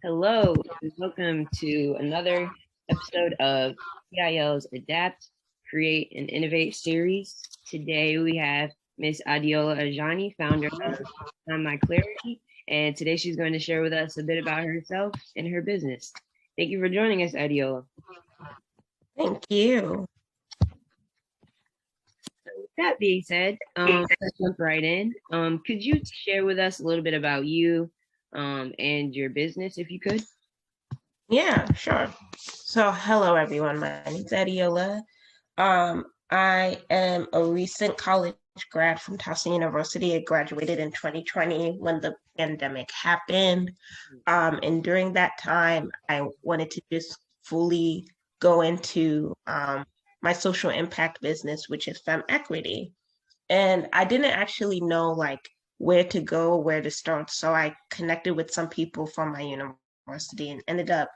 Hello, and welcome to another episode of PIL's Adapt, Create, and Innovate series. Today we have Miss Adeola Ajani, founder of On My Clarity, and today she's going to share with us a bit about herself and her business. Thank you for joining us, Adeola. Thank you. With that being said, let's jump right in. Could you share with us a little bit about you and your business, if you could? Yeah, sure. So, hello everyone. My name's Adeola. I am a recent college grad from Towson University. I graduated in 2020 when the pandemic happened. And during that time, I wanted to just fully go into my social impact business, which is FemEquity. And I didn't actually know where to go, where to start. So I connected with some people from my university and ended up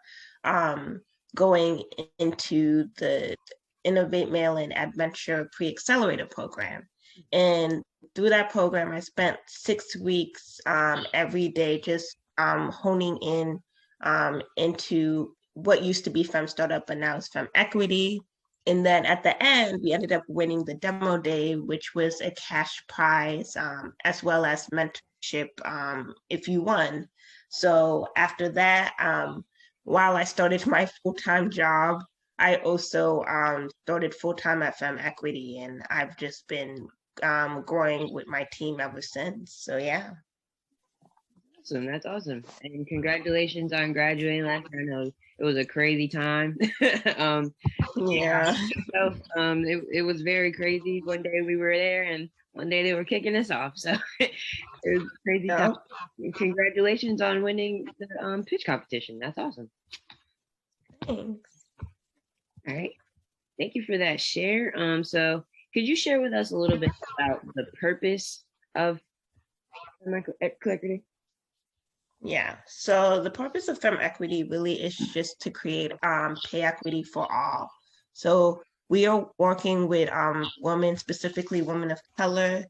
going into the Innovate Mail and Adventure Pre-Accelerator program. And through that program, I spent 6 weeks every day just honing in into what used to be Fem Startup, but now is FemEquity. And then at the end, we ended up winning the demo day, which was a cash prize, as well as mentorship if you won. So after that, while I started my full-time job, I also started full-time at FemEquity, and I've just been growing with my team ever since. So yeah. Awesome, that's awesome. And congratulations on graduating last year. I know it was a crazy time. Yeah. So, it was very crazy. One day we were there and one day they were kicking us off. So it was a crazy time. Congratulations on winning the pitch competition. That's awesome. Thanks. All right. Thank you for that share. So could you share with us a little bit about the purpose of FemEquity? Yeah, so the purpose of FemEquity really is just to create pay equity for all. So we are working with women, specifically women of color,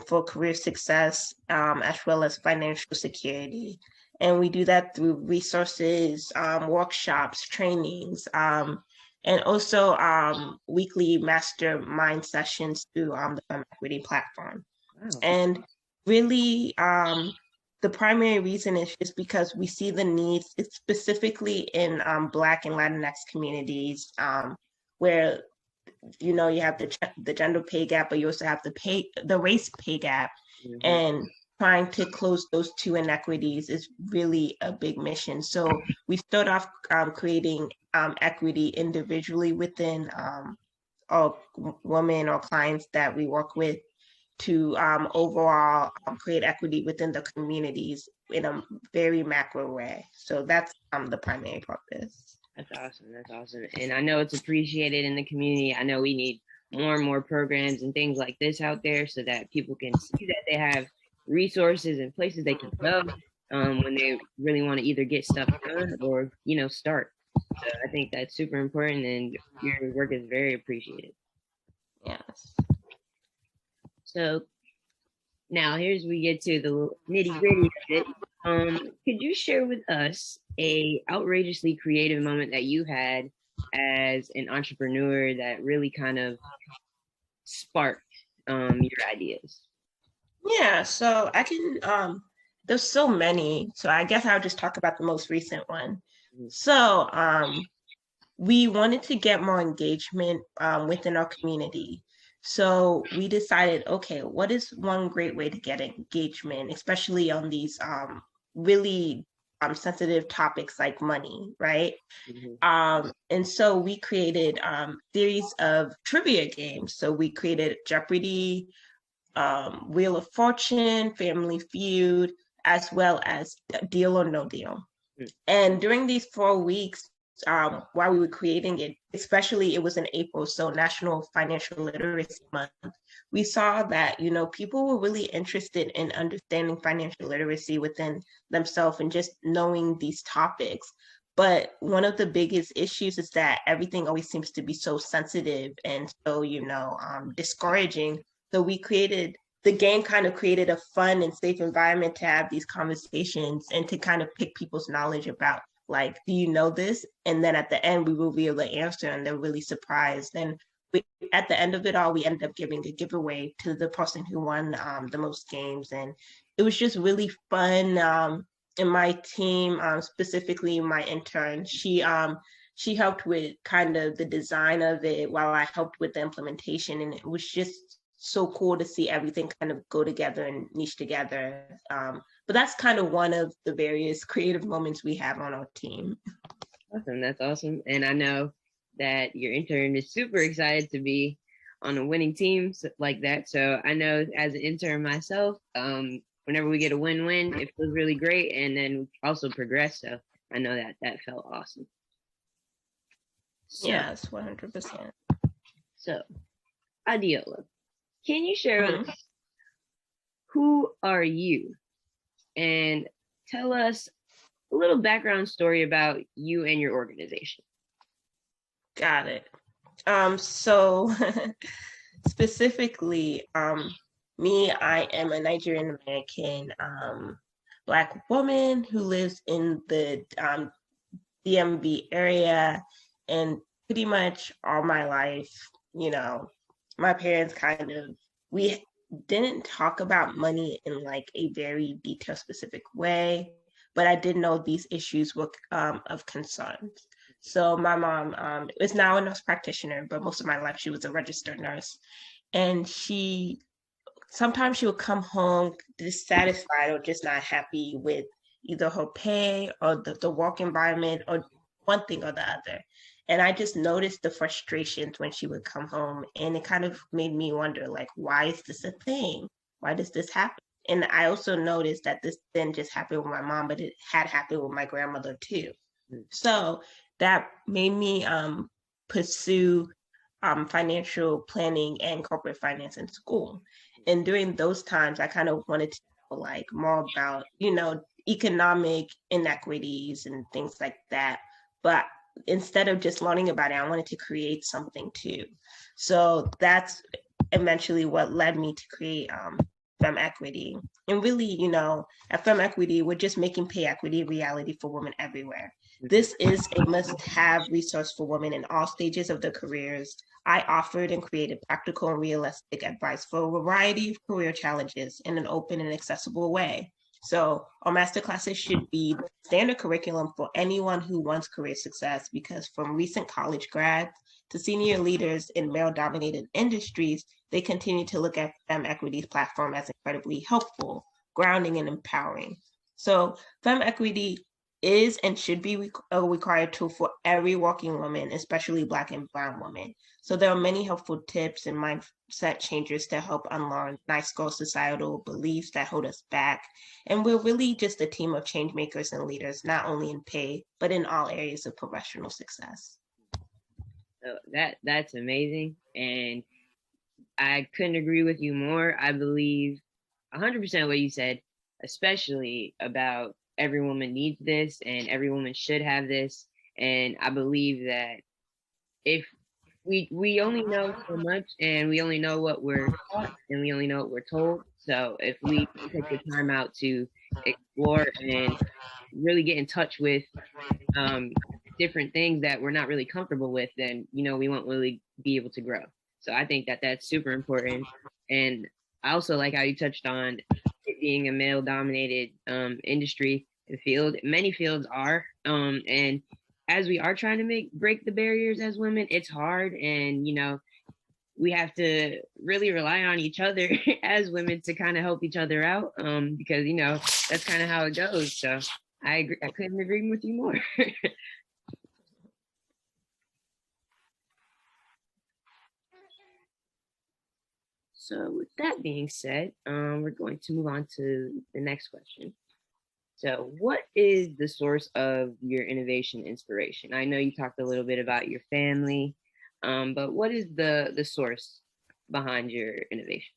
for career success, as well as financial security. And we do that through resources, workshops, trainings, and also weekly mastermind sessions through the FemEquity platform. Wow. And really, the primary reason is just because we see the needs, specifically in Black and Latinx communities, where you have the gender pay gap, but you also have the race pay gap, and trying to close those two inequities is really a big mission. So we start off creating equity individually within our women or clients that we work with, to overall create equity within the communities in a very macro way. So that's the primary purpose. That's awesome. That's awesome. And I know it's appreciated in the community. I know we need more and more programs and things like this out there so that people can see that they have resources and places they can go when they really want to either get stuff done or, start. So I think that's super important and your work is very appreciated. Yes. So now here's we get to the nitty gritty of it. Could you share with us a outrageously creative moment that you had as an entrepreneur that really kind of sparked your ideas? Yeah, so I can there's so many. So I guess I'll just talk about the most recent one. So we wanted to get more engagement within our community. So we decided, okay, what is one great way to get engagement, especially on these really sensitive topics like money, right? And so we created series of trivia games. So we created Jeopardy, Wheel of Fortune, Family Feud, as well as Deal or No Deal. And during these 4 weeks, while we were creating it, especially it was in April, so National Financial Literacy Month, we saw that, people were really interested in understanding financial literacy within themselves and just knowing these topics. But one of the biggest issues is that everything always seems to be so sensitive and so, discouraging. So we created the game kind of created a fun and safe environment to have these conversations and to kind of pick people's knowledge about, like, do you know this? And then at the end, we will be able to answer, and they're really surprised. And at the end of it all, we ended up giving a giveaway to the person who won the most games. And it was just really fun. And my team, specifically my intern, she helped with kind of the design of it while I helped with the implementation. And it was just so cool to see everything kind of go together and niche together. But that's kind of one of the various creative moments we have on our team. Awesome, that's awesome. And I know that your intern is super excited to be on a winning team like that. So I know as an intern myself, whenever we get a win-win, it feels really great, and then also progress. So I know that felt awesome. So, yes, 100%. So, Adeola, can you share with us, who are you? And tell us a little background story about you and your organization. Got it. So specifically, me, I am a Nigerian American Black woman who lives in the DMV area, and pretty much all my life, you know, my parents we didn't talk about money in like a very detailed, specific way, but I did know these issues were of concern. So my mom is now a nurse practitioner, but most of my life she was a registered nurse. And sometimes she would come home dissatisfied or just not happy with either her pay or the work environment or one thing or the other. And I just noticed the frustrations when she would come home, and it kind of made me wonder, like, why is this a thing? Why does this happen? And I also noticed that this didn't just happen with my mom, but it had happened with my grandmother too. So that made me pursue financial planning and corporate finance in school. And during those times, I kind of wanted to know like more about, economic inequities and things like that. But instead of just learning about it, I wanted to create something too. So that's eventually what led me to create FemEquity. And really, at FemEquity, we're just making pay equity a reality for women everywhere. This is a must-have resource for women in all stages of their careers. I offered and created practical and realistic advice for a variety of career challenges in an open and accessible way. So our masterclasses should be the standard curriculum for anyone who wants career success, because from recent college grads to senior leaders in male-dominated industries, they continue to look at FemEquity's platform as incredibly helpful, grounding, and empowering. So FemEquity is and should be a required tool for every working woman, especially Black and Brown women. So there are many helpful tips and mindset changes to help unlearn nice girl societal beliefs that hold us back. And we're really just a team of change makers and leaders, not only in pay, but in all areas of professional success. So that's amazing. And I couldn't agree with you more. I believe 100% what you said, especially about every woman needs this and every woman should have this. And I believe that if we only know so much, and we only know what we're taught, and we only know what we're told. So if we take the time out to explore and really get in touch with different things that we're not really comfortable with, then we won't really be able to grow. So I think that that's super important. And I also like how you touched on it being a male-dominated industry and field. Many fields are, and as we are trying to break the barriers as women, it's hard, and we have to really rely on each other as women to kind of help each other out, because that's kind of how it goes. So I agree. I couldn't agree with you more. So with that being said, we're going to move on to the next question. So what is the source of your innovation inspiration? I know you talked a little bit about your family, but what is the source behind your innovation?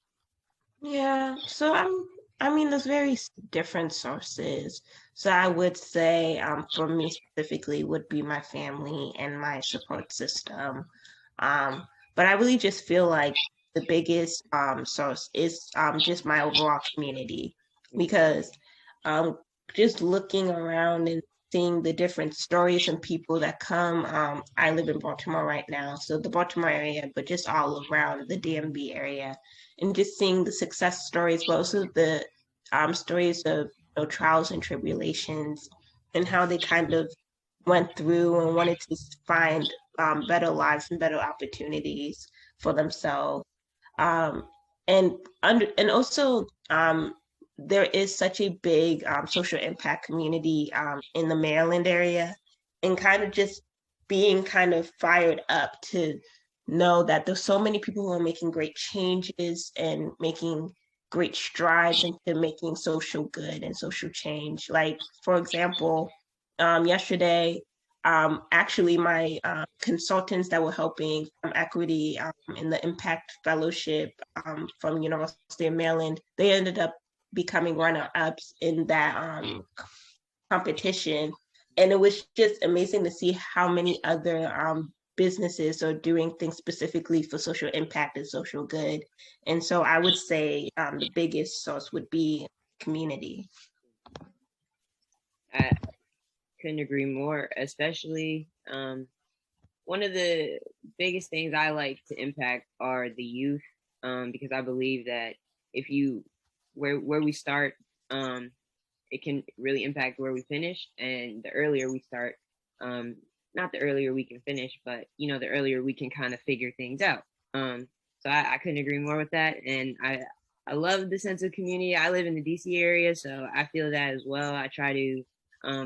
Yeah, so there's very different sources. So I would say, for me specifically, would be my family and my support system. But I really just feel like the biggest source is just my overall community, because just looking around and seeing the different stories and people that come. I live in Baltimore right now, so the Baltimore area, but just all around the DMV area, and just seeing the success stories, but also the stories of trials and tribulations, and how they kind of went through and wanted to find better lives and better opportunities for themselves. Um, and also there is such a big social impact community in the Maryland area, and kind of just being kind of fired up to know that there's so many people who are making great changes and making great strides into making social good and social change. Like, for example, yesterday, actually, my consultants that were helping from Equity in the Impact Fellowship from University of Maryland, they ended up becoming runner-ups in that competition. And it was just amazing to see how many other businesses are doing things specifically for social impact and social good. And so I would say the biggest source would be community. I couldn't agree more, especially one of the biggest things I like to impact are the youth, because I believe that if you where we start, it can really impact where we finish. And the earlier we start, not the earlier we can finish, but the earlier we can kind of figure things out. So I couldn't agree more with that. And I love the sense of community. I live in the DC area, so I feel that as well. I try to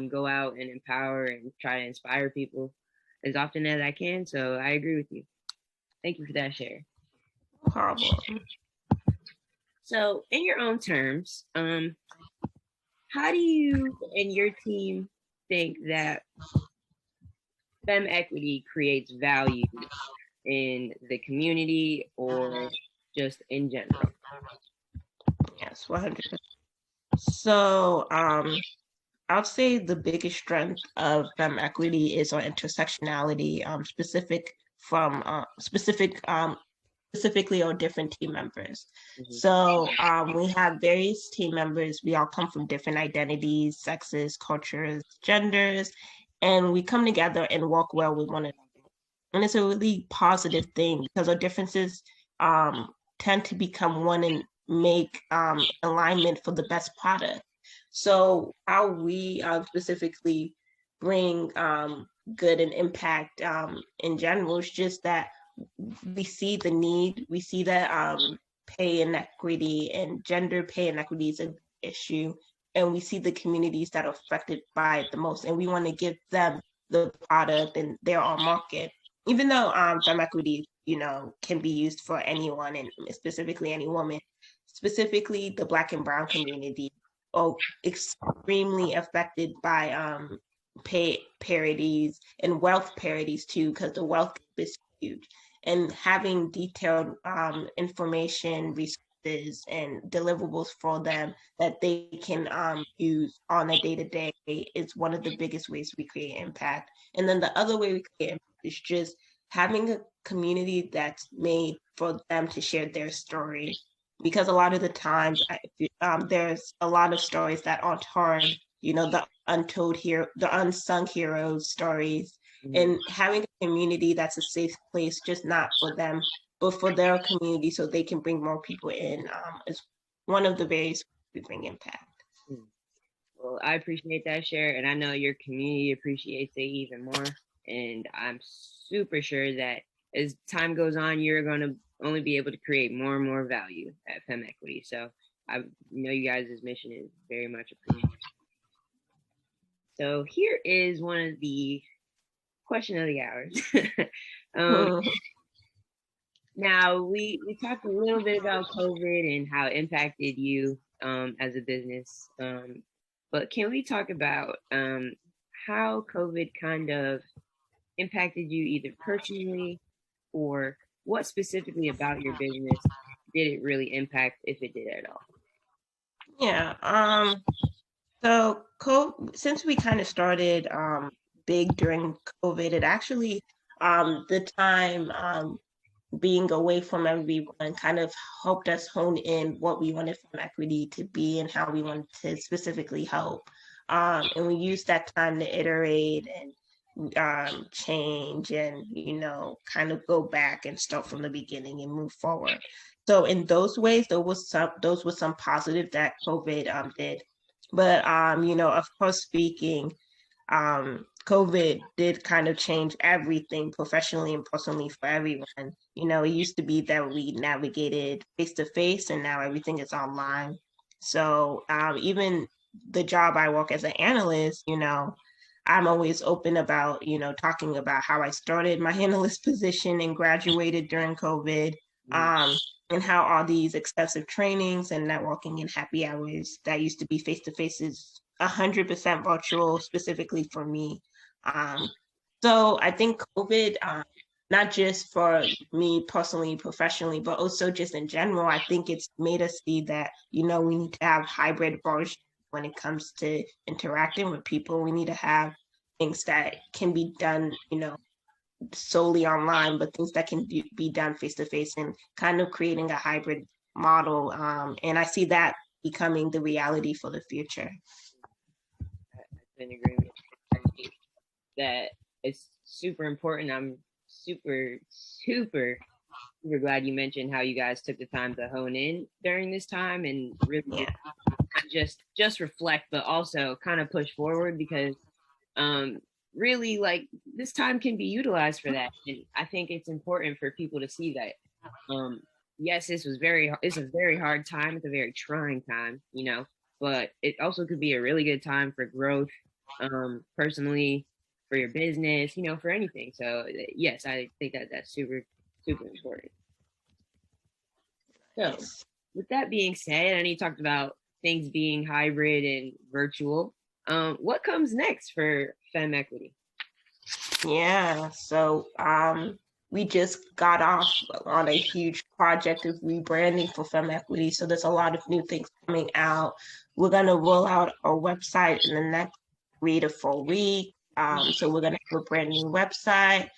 go out and empower and try to inspire people as often as I can. So I agree with you. Thank you for that share. No problem. So in your own terms, how do you and your team think that FemEquity creates value in the community or just in general? Yes, 100%. So I'll say the biggest strength of FemEquity is our intersectionality, specifically on different team members. Mm-hmm. So we have various team members. We all come from different identities, sexes, cultures, genders, and we come together and work well with one another. And it's a really positive thing because our differences tend to become one and make alignment for the best product. So how we specifically bring good and impact in general is just that we see the need, we see that pay inequity and gender pay inequity is an issue, and we see the communities that are affected by it the most, and we want to give them the product and they're our market. Even though FemEquity, can be used for anyone, and specifically any woman, specifically the Black and Brown community are extremely affected by pay parities and wealth parities too, because the wealth is huge. And having detailed information, resources, and deliverables for them that they can use on a day-to-day is one of the biggest ways we create impact. And then the other way we create impact is just having a community that's made for them to share their story. Because a lot of the times there's a lot of stories that aren't heard, the untold hero, the unsung heroes stories. And having a community that's a safe place, just not for them, but for their community, so they can bring more people in, is one of the ways we bring impact. Well, I appreciate that share, and I know your community appreciates it even more. And I'm super sure that as time goes on, you're going to only be able to create more and more value at FemEquity. So I know you guys' mission is very much appreciated. So here is one of the question of the hours. Now we talked a little bit about COVID and how it impacted you as a business, but can we talk about how COVID kind of impacted you either personally, or what specifically about your business did it really impact, if it did at all? Yeah. So since we kind of started big during COVID, it actually the time being away from everyone kind of helped us hone in what we wanted FemEquity to be and how we wanted to specifically help. And we used that time to iterate and change and, kind of go back and start from the beginning and move forward. So in those ways, those were some positive that COVID did. But of course, speaking, COVID did kind of change everything professionally and personally for everyone. It used to be that we navigated face to face, and now everything is online. So even the job I work as an analyst, I'm always open about, talking about how I started my analyst position and graduated during COVID. And how all these extensive trainings and networking and happy hours that used to be face to face is 100% virtual, specifically for me. So I think COVID, not just for me personally, professionally, but also just in general, I think it's made us see that, we need to have hybrid versions when it comes to interacting with people. We need to have things that can be done, solely online, but things that can be done face to face, and kind of creating a hybrid model. And I see that becoming the reality for the future. In agreement. I think that it's super important. I'm super glad you mentioned how you guys took the time to hone in during this time and really just reflect, but also kind of push forward, because really, like, this time can be utilized for that. And I think it's important for people to see that yes, it's a very hard time, it's a very trying time, but it also could be a really good time for growth, personally, for your business, for anything. So yes, I think that that's super important. So with that being said, I know you talked about things being hybrid and virtual. What comes next for FemEquity? Yeah, so we just got off on a huge project of rebranding for FemEquity. So there's a lot of new things coming out. We're gonna roll out our website in the next 3 to 4 weeks. So we're gonna have a brand new website.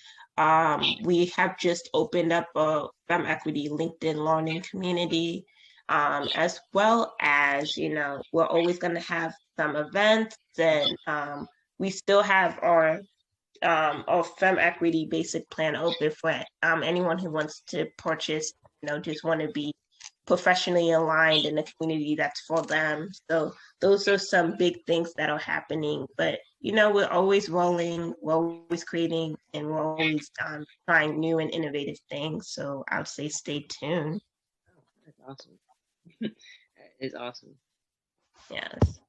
We have just opened up a FemEquity LinkedIn learning community, as well as, we're always gonna have some events, and we still have our FemEquity basic plan open for anyone who wants to purchase, just want to be professionally aligned in the community that's for them. So those are some big things that are happening. But, we're always rolling, we're always creating, and we're always trying new and innovative things. So I would say stay tuned. That's awesome. That is awesome. Yes.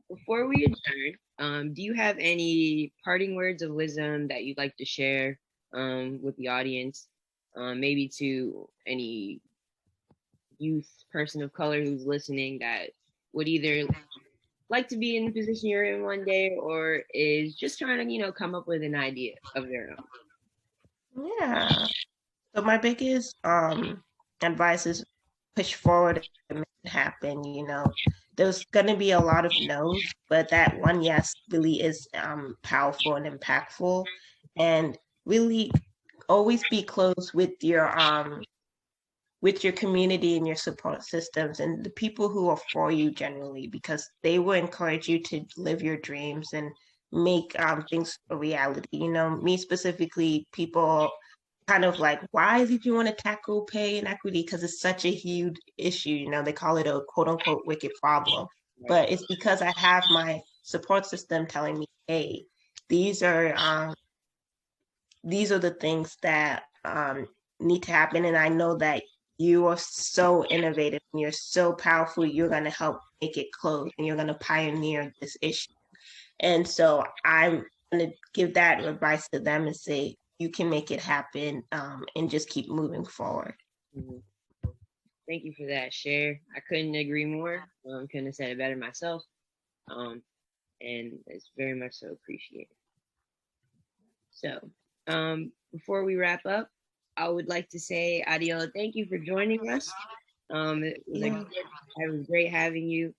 Before we adjourn, do you have any parting words of wisdom that you'd like to share with the audience? Maybe to any youth person of color who's listening that would either like to be in the position you're in one day, or is just trying to, come up with an idea of their own. Yeah. So my biggest advice is push forward and make it happen. There's gonna be a lot of no's, but that one yes really is powerful and impactful. And really always be close with your community and your support systems and the people who are for you generally, because they will encourage you to live your dreams and make things a reality. Me specifically, people kind of like, why did you want to tackle pay inequity? Because it's such a huge issue. They call it a quote unquote wicked problem. But it's because I have my support system telling me, hey, these are the things that need to happen. And I know that you are so innovative and you're so powerful. You're going to help make it close, and you're going to pioneer this issue. And so I'm going to give that advice to them and say, you can make it happen, and just keep moving forward. Mm-hmm. Thank you for that share. I couldn't agree more. Couldn't have said it better myself. And it's very much so appreciated. So before we wrap up, I would like to say, Adeola, thank you for joining us. It was great having you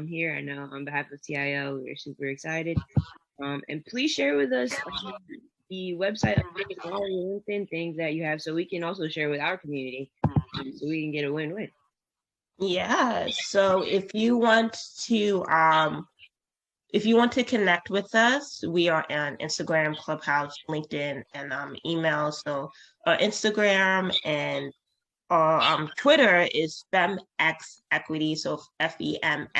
here. I know on behalf of TIL, we're super excited. And please share with us the website update and all your LinkedIn things that you have so we can also share with our community so we can get a win-win. Yeah. So if you want to connect with us, we are on Instagram, Clubhouse, LinkedIn, and email. So Instagram and Twitter is FemX Equity, so FemXEQUITY.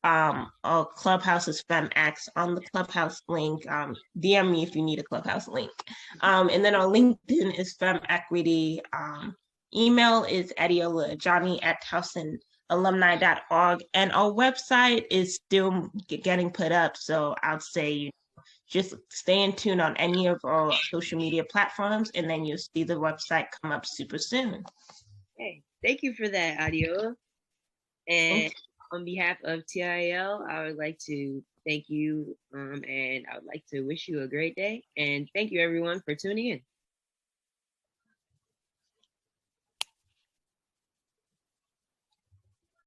Our Clubhouse is FemX. On the Clubhouse link, DM me if you need a Clubhouse link. And then our LinkedIn is FemEquity. Email is Adeola Ajani at towsonalumni.org. And our website is still getting put up. So I'd say just stay in tune on any of our social media platforms, and then you'll see the website come up super soon. Hey, thank you for that, Adeola. And on behalf of TIL, I would like to thank you, and I would like to wish you a great day. And thank you, everyone, for tuning in.